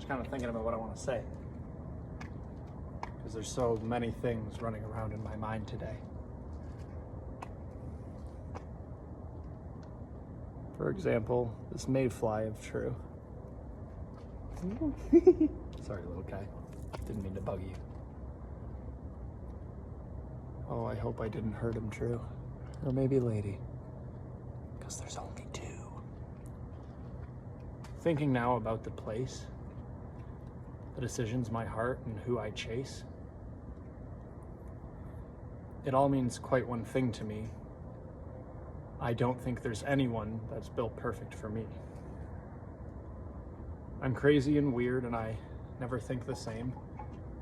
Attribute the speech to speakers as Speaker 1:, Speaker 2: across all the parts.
Speaker 1: just kind of thinking about what I want to say. Because there's so many things running around in my mind today. For example, this mayfly of True. Sorry, little guy. Didn't mean to bug you. Oh, I hope I didn't hurt him, True. Or maybe Lady. Because there's only two. Thinking now about the place, the decisions, my heart, and who I chase, it all means quite one thing to me. I don't think there's anyone that's built perfect for me. I'm crazy and weird, and I never think the same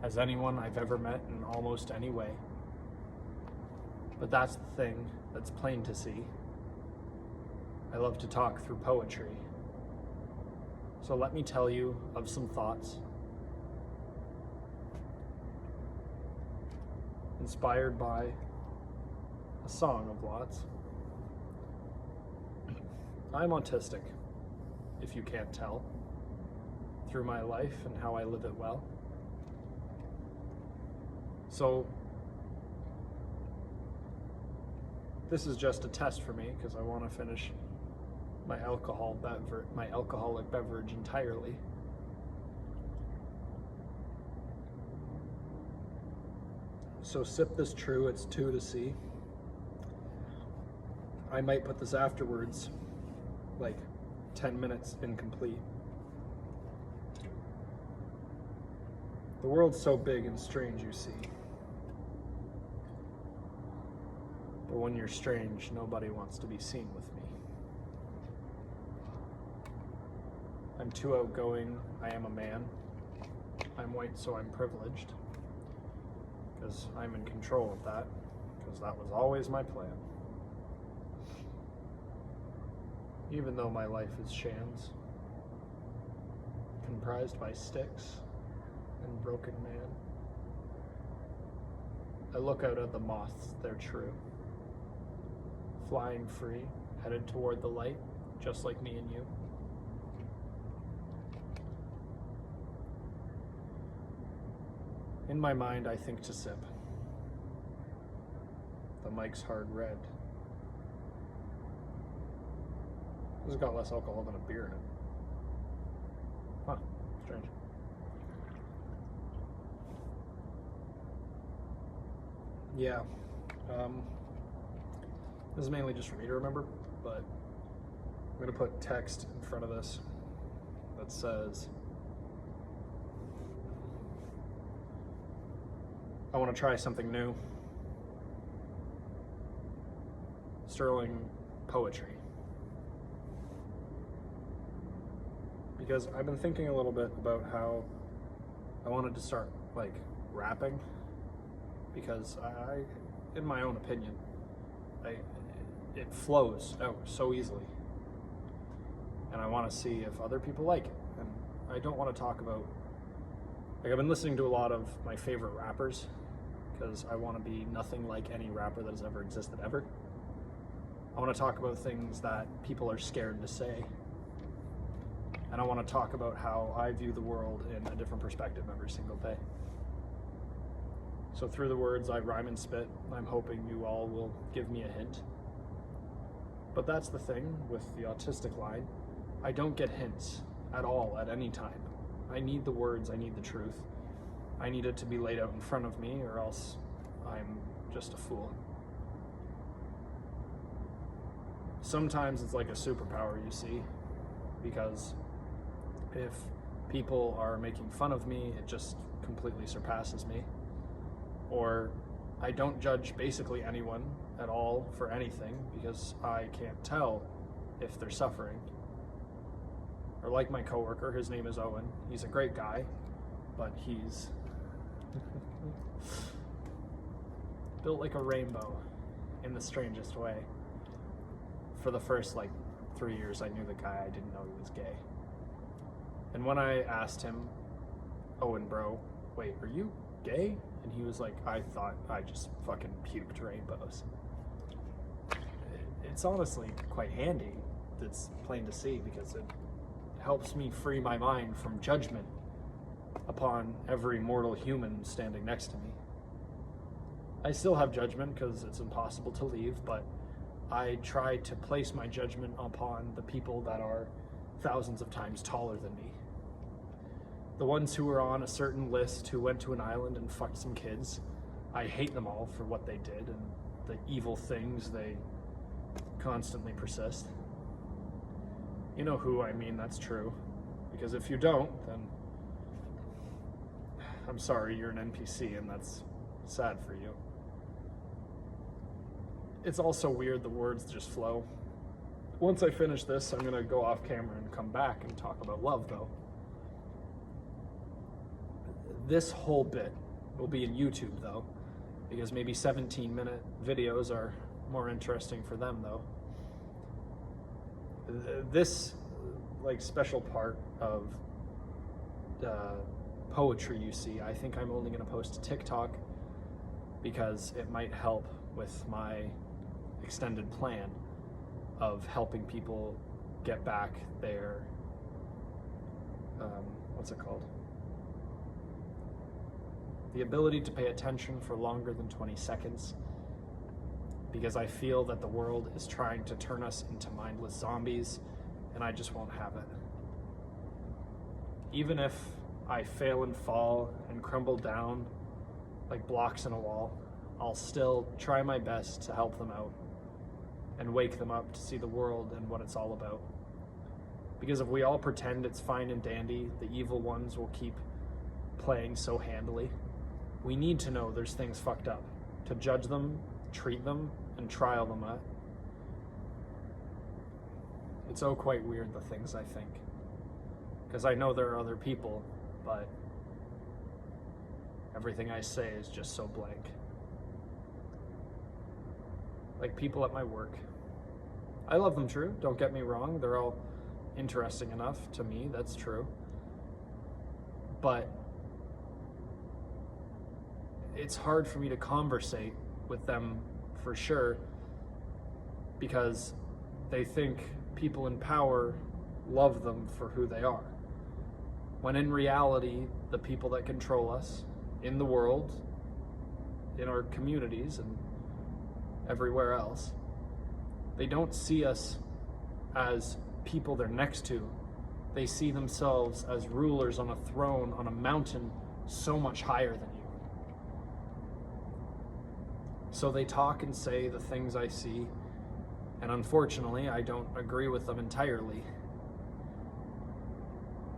Speaker 1: as anyone I've ever met in almost any way. But that's the thing that's plain to see. I love to talk through poetry. So let me tell you of some thoughts inspired by a song of lots. I'm autistic, if you can't tell, through my life and how I live it well. So this is just a test for me because I want to finish my alcoholic beverage entirely. So sip this True, it's 2 to see. I might put this afterwards, like 10 minutes incomplete. The world's so big and strange, you see. But when you're strange, nobody wants to be seen with me. I'm too outgoing, I am a man. I'm white, so I'm privileged. Because I'm in control of that. Because that was always my plan. Even though my life is shams, comprised by sticks and broken man. I look out at the moths, they're true. Flying free, headed toward the light, just like me and you. In my mind, I think to sip. The mic's hard red. This has got less alcohol than a beer in it. Huh, strange. Yeah, this is mainly just for me to remember, but I'm gonna put text in front of this that says, I want to try something new. Sterling poetry. Because I've been thinking a little bit about how I wanted to start like rapping, because I in my own opinion, it flows out so easily. And I want to see if other people like it. And I don't want to talk about, like, I've been listening to a lot of my favorite rappers because I want to be nothing like any rapper that has ever existed ever. I want to talk about things that people are scared to say. And I want to talk about how I view the world in a different perspective every single day. So through the words I rhyme and spit, I'm hoping you all will give me a hint. But that's the thing with the autistic line. I don't get hints at all at any time. I need the words, I need the truth. I need it to be laid out in front of me, or else I'm just a fool. Sometimes it's like a superpower, you see, because if people are making fun of me, it just completely surpasses me. Or I don't judge basically anyone at all for anything because I can't tell if they're suffering. Or like my coworker, his name is Owen. He's a great guy, but he's built like a rainbow in the strangest way. For the first 3 years I knew the guy, I didn't know he was gay. And when I asked him, Owen bro, wait, are you gay? And he was like, I thought I just fucking puked rainbows. It's honestly quite handy. It's plain to see because it helps me free my mind from judgment upon every mortal human standing next to me. I still have judgment because it's impossible to leave, but I try to place my judgment upon the people that are thousands of times taller than me. The ones who are on a certain list who went to an island and fucked some kids, I hate them all for what they did and the evil things they constantly persist. You know who I mean, that's true. Because if you don't, then I'm sorry, you're an NPC and that's sad for you. It's also weird the words just flow. Once I finish this, I'm gonna go off camera and come back and talk about love though. This whole bit will be in YouTube though, because maybe 17-minute videos are more interesting for them though. This like special part of poetry you see, I think I'm only gonna post to TikTok because it might help with my extended plan of helping people get back their, what's it called? The ability to pay attention for longer than 20 seconds, because I feel that the world is trying to turn us into mindless zombies, and I just won't have it. Even if I fail and fall and crumble down like blocks in a wall, I'll still try my best to help them out and wake them up to see the world and what it's all about. Because if we all pretend it's fine and dandy, the evil ones will keep playing so handily. We need to know there's things fucked up, to judge them, treat them, and trial them at. It's oh quite weird the things I think. Because I know there are other people, but everything I say is just so blank. Like people at my work. I love them, true, don't get me wrong, they're all interesting enough to me, that's true. But it's hard for me to conversate with them for sure, because they think people in power love them for who they are. When in reality, the people that control us in the world, in our communities, and everywhere else, they don't see us as people they're next to. They see themselves as rulers on a throne on a mountain so much higher than you. So they talk and say the things I see, and unfortunately, I don't agree with them entirely.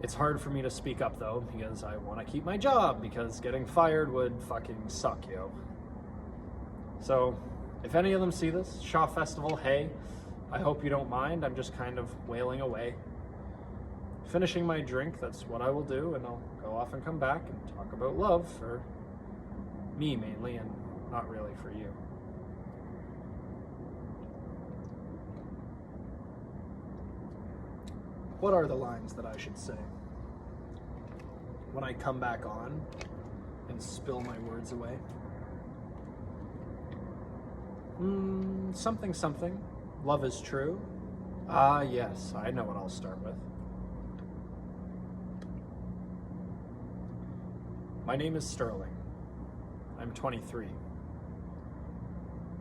Speaker 1: It's hard for me to speak up though, because I want to keep my job, because getting fired would fucking suck, yo. So, if any of them see this, Shaw Festival, hey, I hope you don't mind, I'm just kind of wailing away. Finishing my drink, that's what I will do, and I'll go off and come back and talk about love for me mainly, and not really for you. What are the lines that I should say when I come back on and spill my words away? Something something. Love is true. Ah, yes, I know what I'll start with. My name is Sterling. I'm 23.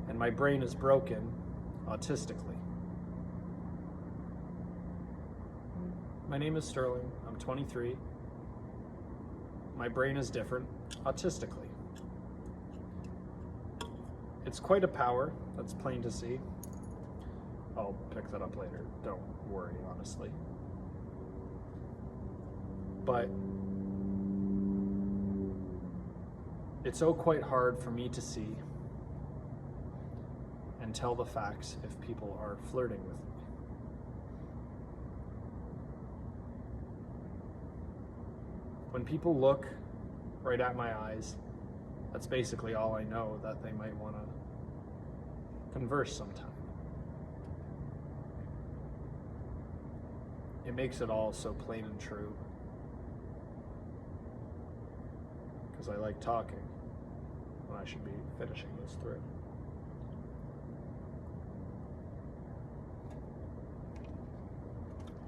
Speaker 1: And my brain is broken autistically. My name is Sterling. I'm 23. My brain is different autistically. It's quite a power, that's plain to see. I'll pick that up later, don't worry, honestly. But it's so quite hard for me to see and tell the facts if people are flirting with me. When people look right at my eyes, that's basically all I know that they might want to converse sometime. It makes it all so plain and true. Because I like talking when I should be finishing this through.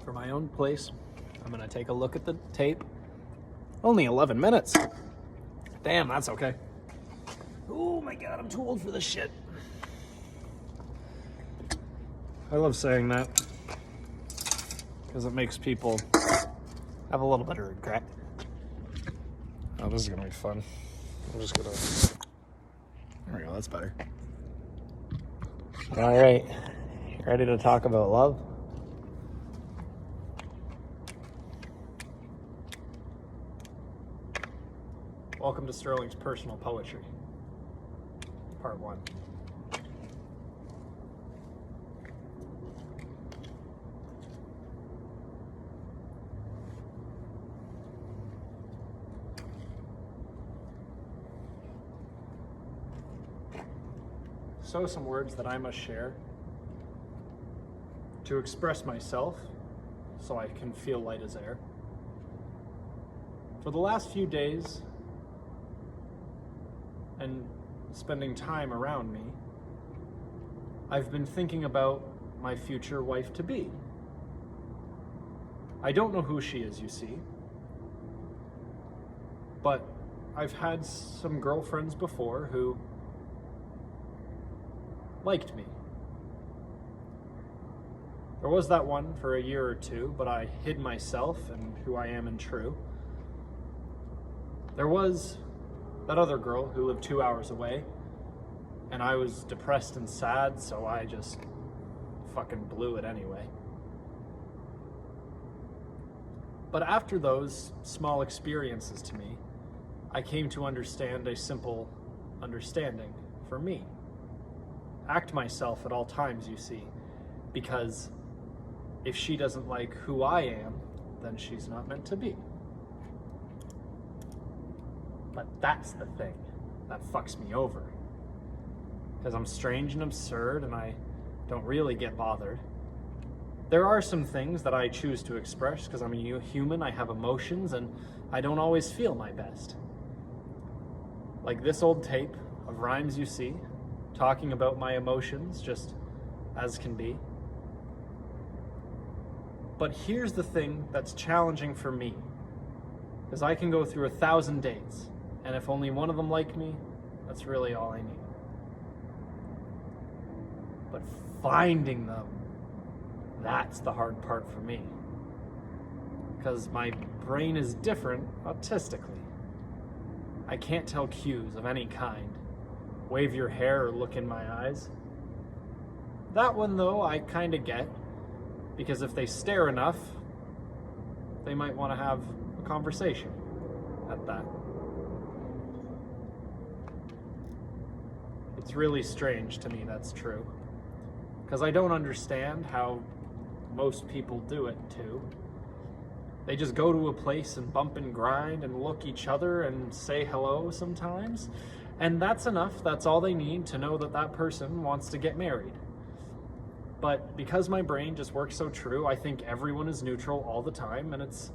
Speaker 1: For my own place, I'm going to take a look at the tape Only 11 minutes. Damn, that's okay. Oh my god, I'm too old for this shit. I love saying that because it makes people have a little bit of regret. Oh, this is gonna be fun. I'm just gonna... There we go, that's better. All right, ready to talk about love? Welcome to Sterling's Personal Poetry, Part 1. So some words that I must share to express myself so I can feel light as air. For the last few days and spending time around me, I've been thinking about my future wife-to-be. I don't know who she is, you see, but I've had some girlfriends before who liked me. There was that one for a year or two, but I hid myself and who I am in true. There was that other girl who lived 2 hours away, and I was depressed and sad, so I just fucking blew it anyway. But after those small experiences to me, I came to understand a simple understanding for me. Act myself at all times, you see, because if she doesn't like who I am, then she's not meant to be. But that's the thing that fucks me over. Because I'm strange and absurd and I don't really get bothered. There are some things that I choose to express because I'm a human, I have emotions, and I don't always feel my best. Like this old tape of Rhymes You See, talking about my emotions just as can be. But here's the thing that's challenging for me, because I can go through 1,000 dates, and if only one of them like me, that's really all I need. But finding them, that's the hard part for me, because my brain is different autistically. I can't tell cues of any kind. Wave your hair or look in my eyes. That one, though, I kind of get, because if they stare enough, they might want to have a conversation at that. It's really strange to me that's true, because I don't understand how most people do it too. They just go to a place and bump and grind and look each other and say hello sometimes. And that's enough, that's all they need to know that that person wants to get married. But because my brain just works so true, I think everyone is neutral all the time, and it's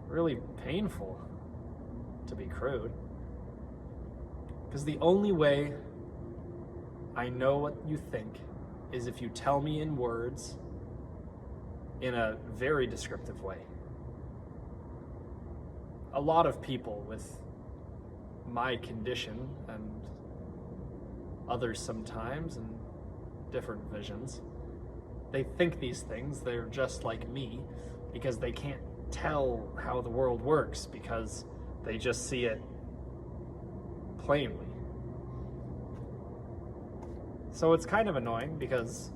Speaker 1: really painful, to be crude. Because the only way I know what you think is if you tell me in words in a very descriptive way. A lot of people with my condition, and others sometimes, and different visions, they think these things, they're just like me, because they can't tell how the world works, because they just see it plainly. So it's kind of annoying, because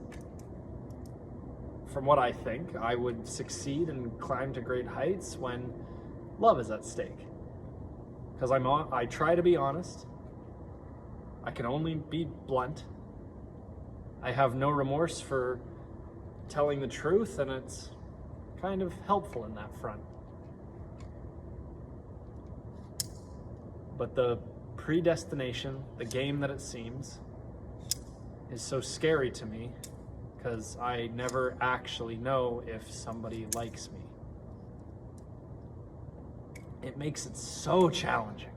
Speaker 1: from what I think, I would succeed and climb to great heights when love is at stake. Because I try to be honest. I can only be blunt. I have no remorse for telling the truth, and it's kind of helpful in that front. But the predestination, the game that it seems, is so scary to me, because I never actually know if somebody likes me. It makes it so challenging,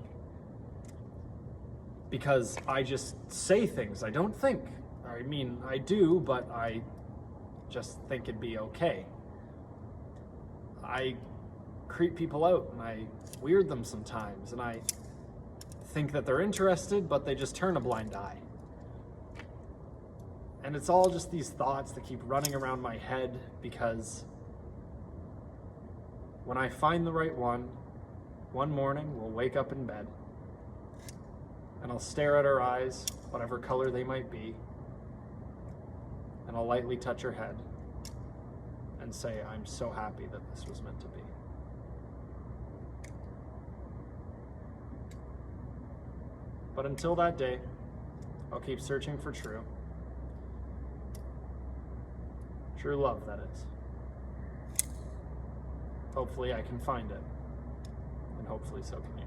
Speaker 1: because I just say things I don't think. I mean, I do, but I just think it'd be okay. I creep people out, and I weird them sometimes, and I think that they're interested, but they just turn a blind eye. And it's all just these thoughts that keep running around my head, because when I find the right one morning we'll wake up in bed, and I'll stare at her eyes, whatever color they might be, and I'll lightly touch her head and say, I'm so happy that this was meant to be. But until that day, I'll keep searching for true love, that is. Hopefully I can find it, and hopefully so can you.